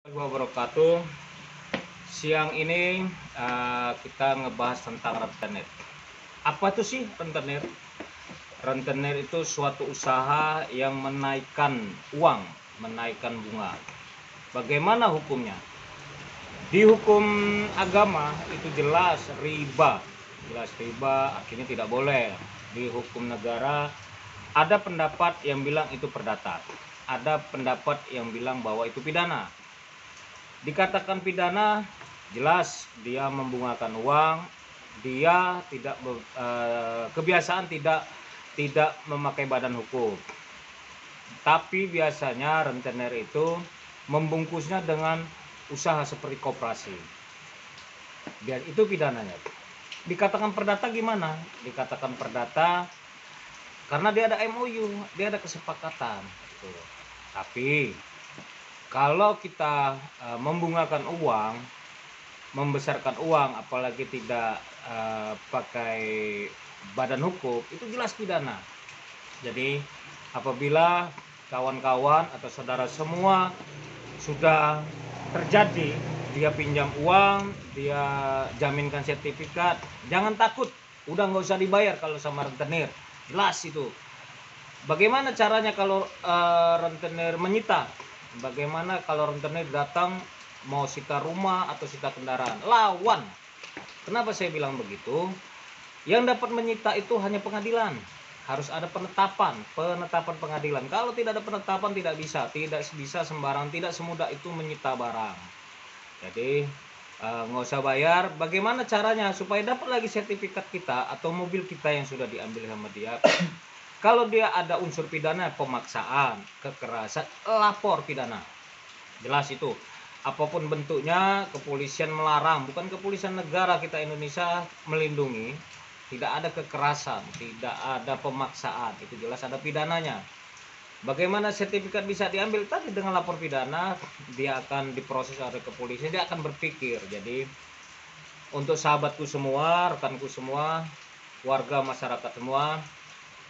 Wabarakatuh. Siang ini kita ngebahas tentang rentenir. Apa itu sih rentenir? Rentenir itu suatu usaha yang menaikkan uang, menaikkan bunga. Bagaimana hukumnya? Di hukum agama itu jelas riba, artinya tidak boleh. Di hukum negara ada pendapat yang bilang itu perdata, ada pendapat yang bilang bahwa itu pidana. Dikatakan pidana, jelas dia membungakan uang, dia tidak kebiasaan tidak memakai badan hukum. Tapi biasanya rentenir itu membungkusnya dengan usaha seperti koperasi. Dan itu pidananya. Dikatakan perdata gimana? Dikatakan perdata karena dia ada MOU, dia ada kesepakatan. Tapi kalau kita membungakan uang, membesarkan uang, apalagi tidak pakai badan hukum, itu jelas pidana. Jadi apabila kawan-kawan atau saudara semua sudah terjadi, dia pinjam uang, dia jaminkan sertifikat, jangan takut, udah nggak usah dibayar kalau sama rentenir, jelas itu. Bagaimana caranya kalau rentenir menyita? Bagaimana kalau rentenir datang mau sita rumah atau sita kendaraan? Lawan. Kenapa saya bilang begitu? Yang dapat menyita itu hanya pengadilan. Harus ada penetapan pengadilan. Kalau tidak ada penetapan tidak bisa sembarang, tidak semudah itu menyita barang. Jadi nggak usah bayar. Bagaimana caranya supaya dapat lagi sertifikat kita atau mobil kita yang sudah diambil sama dia? Kalau dia ada unsur pidana, pemaksaan, kekerasan, lapor pidana. Jelas itu. Apapun bentuknya, kepolisian melarang. Bukan kepolisian negara kita Indonesia melindungi. Tidak ada kekerasan, tidak ada pemaksaan. Itu jelas ada pidananya. Bagaimana sertifikat bisa diambil? Tadi dengan lapor pidana, dia akan diproses oleh kepolisian. Dia akan berpikir. Jadi untuk sahabatku semua, rekanku semua, warga masyarakat semua,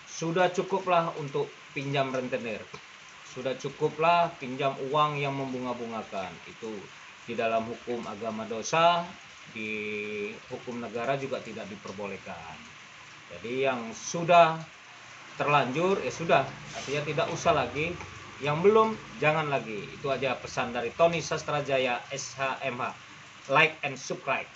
sudah cukuplah untuk pinjam rentenir. Sudah cukuplah pinjam uang yang membunga-bungakan. Itu di dalam hukum agama dosa, di hukum negara juga tidak diperbolehkan. Jadi yang sudah terlanjur ya sudah, artinya tidak usah lagi. Yang belum jangan lagi. Itu aja pesan dari Tony Sastrajaya SHMH. Like and subscribe.